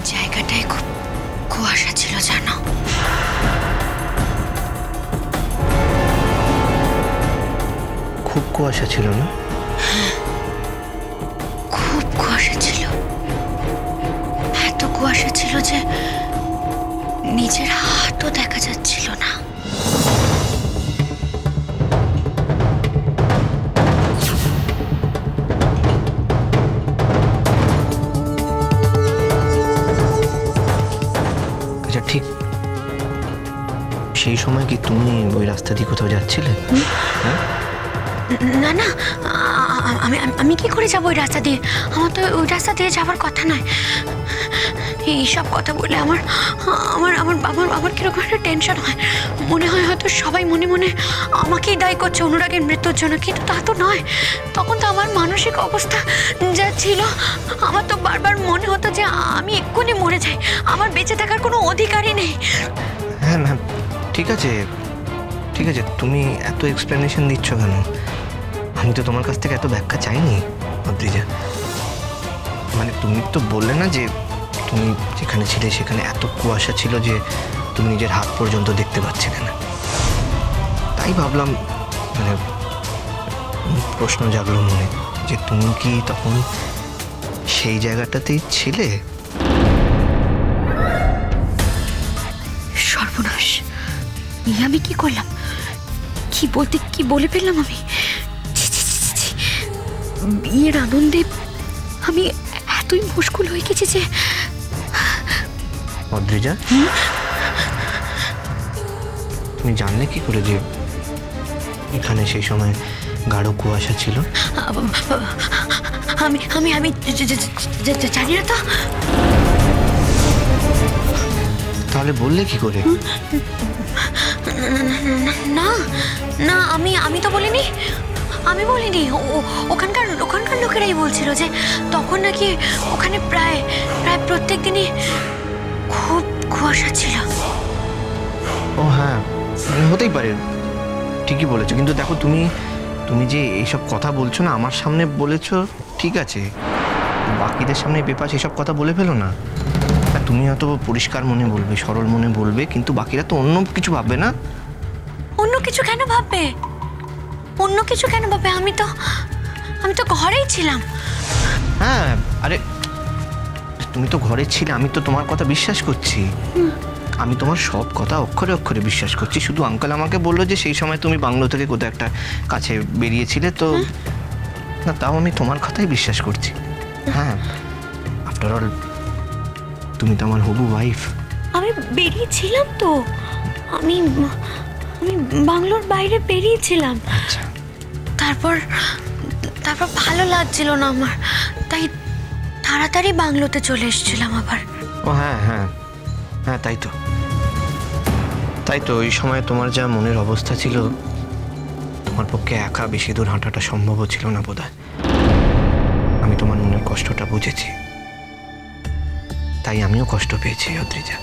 ওই জায়গাটায় খুব কুয়াশা ছিল জানো। খুব কুয়াশা ছিল না? খুব কুয়াশা ছিল, এত কুয়াশা ছিল যে নিজের হাতও দেখা যাচ্ছিল না। আচ্ছা ঠিক সেই সময় কি তুমি ওই রাস্তা দিয়ে কোথাও যাচ্ছিলে? না না, আমি আমি কি করে যাবো ওই রাস্তা দিয়ে? আমার তো ওই রাস্তা দিয়ে যাওয়ার কথা নয়। এইসব কথা বলে আমার আমার আমার আমার আমার কিরকম একটা টেনশন হয়। মনে হয় হয়তো সবাই মনে মনে আমাকেই দায়ী করছে অনুরাগের মৃত্যুর জন্য, কিন্তু তা তো নয়। তখন তো আমার মানসিক অবস্থা যা ছিল, আমার তো বারবার মনে হতো যে আমি এক্ষুনি মরে যাই, আমার বেঁচে থাকার কোনো অধিকারই নেই। হ্যাঁ না ঠিক আছে ঠিক আছে, তুমি এত এক্সপ্লেনেশন দিচ্ছ কেন? আমি তো তোমার কাছ থেকে এত ব্যাখ্যা চাইনি অদ্রিজা। মানে তুমি তো বললে না যে তুমি যেখানে ছিলে সেখানে এত কুয়াশা ছিল যে তুমি নিজের হাত পর্যন্ত দেখতে পাচ্ছিলে না। তাই ভাবলাম, মানে প্রশ্ন জাগলো মনে যে তুমি কি তখন সেই জায়গাটাতেই ছিলে? সর্বনাশ, আমি কি করলাম? কি বলে ফেললাম আমি? বিয়ের আনন্দে আমি এতই মুশকুল হয়ে গেছি যে। অদ্রিজা, তুমি জানলে কি করে যে এখানে সেই সময় গাঢ় কুয়াশা ছিল? আমি আমি আমি জানি না তো। তাহলে বললে কি করে? না না, আমি তো বলিনি, আমি বলিনি। ওখানকার লোকেরাই বলছিল যে তখন নাকি ওখানে প্রায় প্রত্যেক দিনই খুব কুয়াশা ছিল। ও হ্যাঁ, হতেই পারে, ঠিকই বলেছো। কিন্তু দেখো তুমি যে এইসব কথা বলছো না, আমার সামনে বলেছো ঠিক আছে, বাকিদের সামনে বেপাস এসব কথা বলে ফেলো না। তুমি হয়তো পরিষ্কার মনে বলবে, সরল মনে বলবে, কিন্তু বাকিরা তো অন্য কিছু ভাববে না। অন্য কিছু কেন ভাববে? অন্য কিছু কেন ভাববে? আমি তো ঘরেই ছিলাম। হ্যাঁ, আরে তুমি তো ঘরে ছিলে, আমি তো তোমার কথা বিশ্বাস করছি। আমি তোমার সব কথা অক্ষরে অক্ষরে বিশ্বাস করছি। শুধু আঙ্কেল আমাকে বললো যে সেই সময় তুমি বাংলো থেকে কোথাও একটা কাছে বেরিয়েছিলে, তো না তাও আমি তোমার কথাই বিশ্বাস করছি। হ্যাঁ, আফটার অল তুমি তো আমার হবু ওয়াইফ। আমি বেরিয়েছিলাম তো, আমি বাংলোর বাইরে বেরিয়েছিলাম। আচ্ছা, তারপর ভালো লাগছিল না আমার, তাই তাড়াতাড়ি বাংলোতে চলে এসেছিলাম আবার। ও হ্যাঁ হ্যাঁ হ্যাঁ, তাই তো ওই সময় তোমার যা মনের অবস্থা ছিল, তোমার পক্ষে একা বেশি দূর হাঁটাটা সম্ভব ছিল না বোধহয়। আমি তোমার মনের কষ্টটা বুঝেছি, তাই আমিও কষ্ট পেয়েছি অদ্রিজা।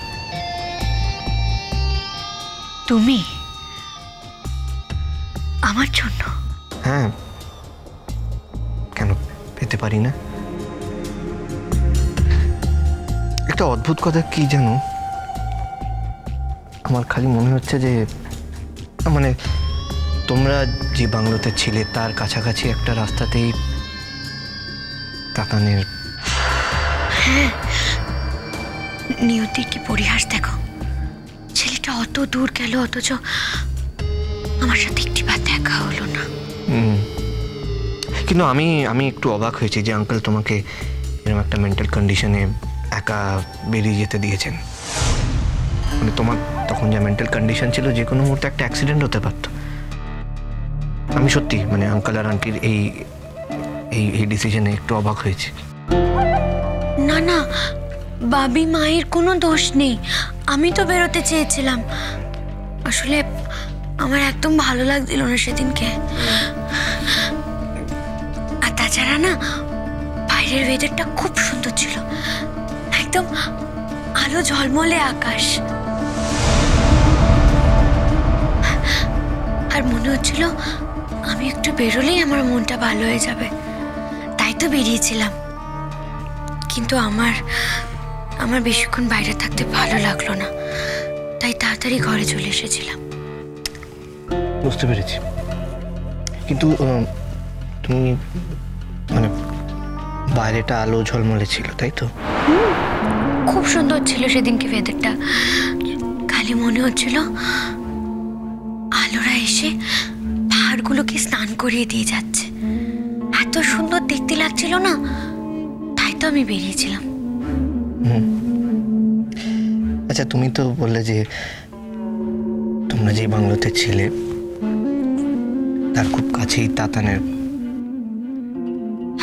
তুমি আমার জন্য? হ্যাঁ, কেন পেতে পারি না? একটা অদ্ভুত কথা কি জানো, আমার খালি মনে হচ্ছে যে মানে তোমরা যে বাংলোতে ছিলে তার কাছাকাছি একটা রাস্তাতেই তাকানের। হ্যাঁ, নিয়তির কি পরিহাস দেখো, ছেলেটা অত দূর গেল অথচ আমার সাথে একটিবার দেখা হলো না। কিন্তু আমি একটু অবাক হয়েছি যে আঙ্কেল তোমাকে এরকম একটা মেন্টাল কন্ডিশনে একা বেরিয়ে যেতে দিয়েছেন। মানে তোমার তখন যা মেন্টাল কন্ডিশন ছিল, যে কোনো মুহূর্তে একটা অ্যাক্সিডেন্ট হতে পারত। আমি সত্যি মানে আঙ্কেল আর আন্টির এই ডিসিশনে একটু অবাক হয়েছি। না না, বাবি মায়ের কোনো দোষ নেই, আমি তো বেরোতে চেয়েছিলাম। আসলে আমার একদম ভালো লাগছিল না সেদিনকে। আর তাছাড়া না, বাইরের ওয়েদারটা খুব সুন্দর ছিল, একদম আলো ঝলমলে আকাশ। আর মনে হচ্ছিল আমি একটু বেরোলেই আমার মনটা ভালো হয়ে যাবে, তাই তো বেরিয়েছিলাম। কিন্তু আমার আমার বেশিক্ষণ বাইরে থাকতে ভালো লাগলো না, তাই তাড়াতাড়ি ঘরে চলে এসেছিলাম। বুঝতে পেরেছি, কিন্তু তুমি মানে বাইরেটা আলো ঝলমলে ছিল, তাই তো? খুব সুন্দর ছিল সেদিনকে ওয়েদারটা। খালি মনে হচ্ছিল আলোরা এসে পাহাড়গুলোকে স্নান করিয়ে দিয়ে যাচ্ছে। এত সুন্দর দেখতে লাগছিল না, তাই তো আমি বেরিয়েছিলাম। আচ্ছা, তুমি তো বললে যে তোমরা যে বাংলোতে ছিলে তার খুব কাছেই তাতানের।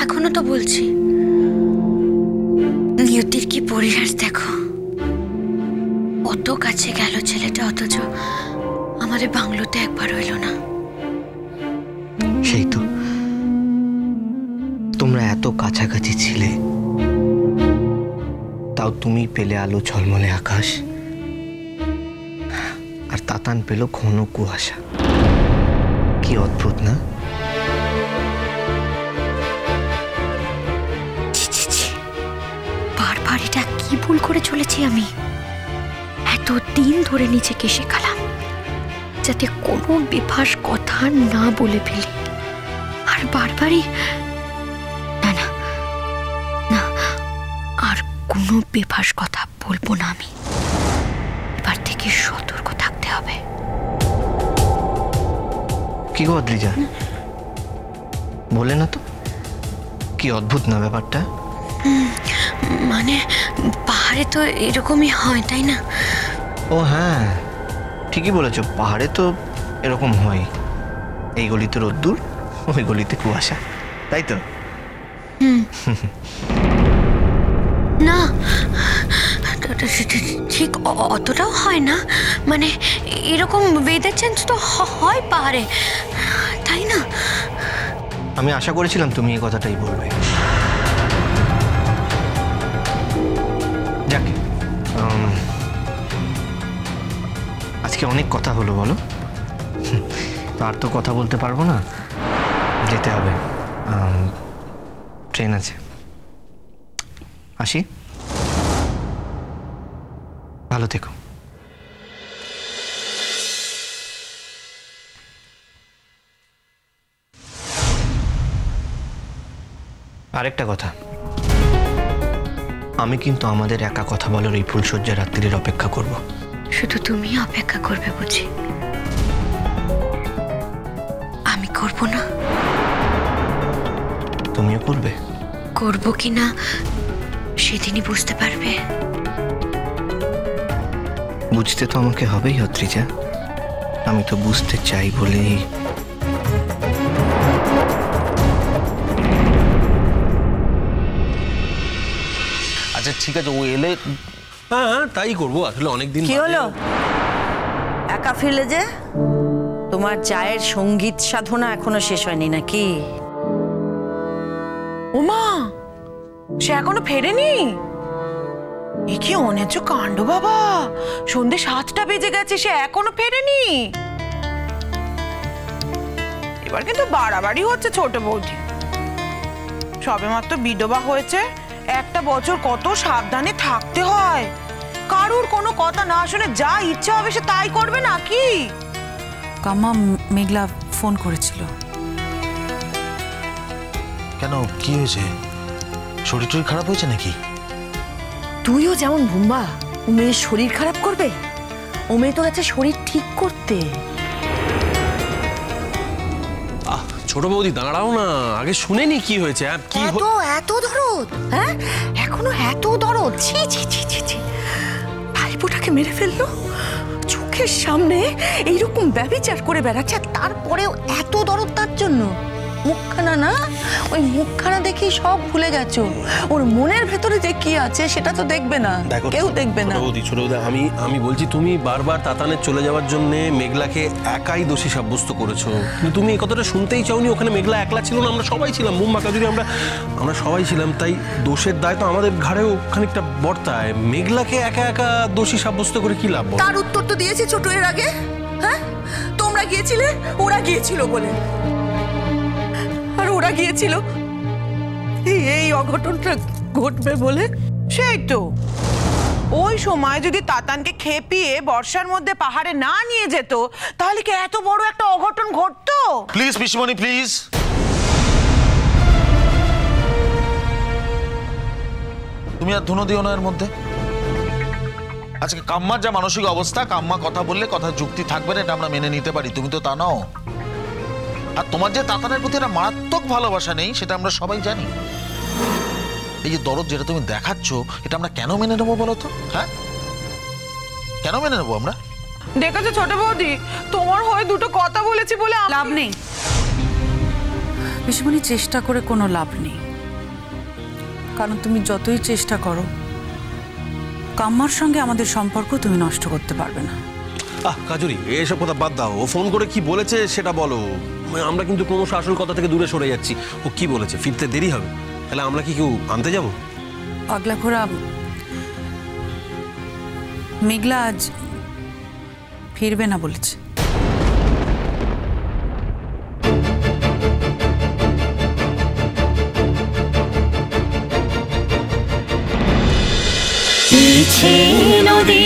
এখনো তো বলছি, নিয়তির কি পরিহাস দেখো, অত কাছে গেল ছেলেটা, অথচ আমাদের বাংলোতে একবার হইল না। সেই তো, তোমরা এত কাছাকাছি ছিলে, তাও তুমি পেলে আলো ঝলমলে আকাশ, আর তাতান পেল ঘন কুয়াশা। কি অদ্ভুত না? বারবার এটা কি ভুল করে চলেছি আমি। এতদিন ধরে নিজেকে শেখালাম যাতে কোনো বেফাস কথা না বলে ফেলি, আর বারবারই না না না, আর কোনো বেফাস কথা বলবো না আমি। এবার থেকে সতর্ক থাকতে হবে। কি গো অদ্রিজা, বলে না তো? কি অদ্ভুত না ব্যাপারটা? মানে পাহাড়ে তো এরকমই হয়, তাই না? ও হ্যাঁ, ঠিকই বলেছ, পাহাড়ে তো এরকম হয়। এই গলিতে রোদ্দুর, ওই গলিতে কুয়াশা, তাই তো? না, ঠিক অতটাও হয় না। মানে এরকম ওয়েদার চেঞ্জ তো হয় পাহাড়ে, তাই না? আমি আশা করেছিলাম তুমি এই কথাটাই বলবে। যাক, আজকে অনেক কথা হলো, বলো। আর তো কথা বলতে পারবো না, যেতে হবে, ট্রেন আছে। আসি, ভালো থেকো। আরেকটা কথা, আমি কিন্তু আমাদের একা কথা বলার এই ফুলশয্যা রাত্রির অপেক্ষা করব। শুধু তুমি অপেক্ষা করবে বুঝি? আমি করব না? তুমিও করবে? করব কি না সেদিনই বুঝতে পারবে। বুঝতে তো আমাকে হবেই অদ্রিজা, আমি তো বুঝতে চাই বলেই। আচ্ছা ঠিক আছে, ও এলে হ্যাঁ তাই করবো। আসলে অনেকদিন কি হলো, একা ফিরলে যে? তোমার চায়ের সঙ্গীত সাধনা এখনো শেষ হয়নি নাকি? ওমা, সে এখনো ফেরেনি? এ কি অনেক কাণ্ড বাবা, সন্ধে 7টা বেজে গেছে, সে এখনো ফেরেনি। এবার কিন্তু বাড়াবাড়ি হচ্ছে ছোট বৌদি। সবেমাত্র বিধবা হয়েছে, একটা বছর কত সাবধানে থাকতে হয়। কারুর কোনো কথা না শুনে যা ইচ্ছা হবে সে তাই করবে নাকি? কাম্মা, মেঘলা ফোন করেছিল। কেন, কি হয়েছে? শরীর টরীর খারাপ হয়েছে নাকি? তুইও যেমন ভুম্বা, ও মেয়ের শরীর খারাপ করবে? ও মেয়ে তো গেছে শরীর ঠিক করতে। ছোট বৌদি দাঁড়াও না, আগে শুনেনি কি হয়েছে। এত দরদ, হ্যাঁ এখনো এত দরদ? ছি ছি ছি ছি ছি, ভাইপোটাকে মেরে ফেললো, চোখের সামনে এইরকম ব্যভিচার করে বেড়াচ্ছে, তারপরেও এত দরদ তার জন্য? মুখখানা না, ওই মুখখানা দেখেই সব ভুলে গেছো। ওর মনের ভেতরে যে কি আছে সেটা তো দেখবে না, কেউ দেখবে না। ছোট বৌদি, আমি বলছি, তুমি বারবার তাতানের চলে যাওয়ার জন্য মেঘলাকে একাই দোষী সাব্যস্ত করেছো, কিন্তু তুমি এই কথাটা শুনতেই চাওনি। ওখানে মেঘলা একলা ছিল না, আমরা সবাই ছিলাম, মুম্বা কাজুরি, আমরা সবাই ছিলাম, তাই দোষের দায় তো আমাদের ঘাড়েও খানিকটা বর্তায়। মেঘলাকে একা একা দোষী সাব্যস্ত করে কি লাভ? তার উত্তর তো দিয়েছে ছোট এর আগে। হ্যাঁ, তোমরা গিয়েছিলে, ওরা গিয়েছিল বলে। আর ওরা গিয়েছিল এই অঘটনটা ঘটবে বলে। সেই তো ওই সময় যদি তাতানকে খেপিয়ে বর্ষার মধ্যে পাহাড়ে না নিয়ে যেত তাহলে কি এত বড় একটা অঘটন ঘটতো? প্লিজ পিসিমণি প্লিজ, তুমি আর ধুনো দিও না এর মধ্যে। আজকে কাম্মার যা মানসিক অবস্থা, কাম্মা কথা বললে কথা যুক্তি থাকবে না, এটা আমরা মেনে নিতে পারি, তুমি তো তা নাও। আর তোমার যে তাতানের প্রতি একটা মারাত্মক ভালোবাসা নেই সেটা আমরা সবাই জানি। এই যে দরদ যেটা তুমি দেখাচ্ছ এটা আমরা কেন মেনে নেবো বলো তো? হ্যাঁ, কেন মেনে নেবো আমরা? দেখেছো ছোট বৌদি, তোমার হয়ে দুটো কথা বলেছি বলে লাভ নেই পিসিমণি, চেষ্টা করে কোনো লাভ নেই। কারণ তুমি যতই চেষ্টা করো কাম্মার সঙ্গে আমাদের সম্পর্ক তুমি নষ্ট করতে পারবে না। কাজুরি এসব কথা বাদ দাও। ও ফোন করে কি বলেছে সেটা বলো। আমরা কিন্তু ক্রমশ আসল কথা থেকে দূরে সরে যাচ্ছি। ও কি বলেছে? ফিরতে দেরি হবে, তাহলে আমরা কি কেউ আনতে যাবো? পাগলা ঘোড়া, মেঘলা আজ ফিরবে না বলেছে। নদী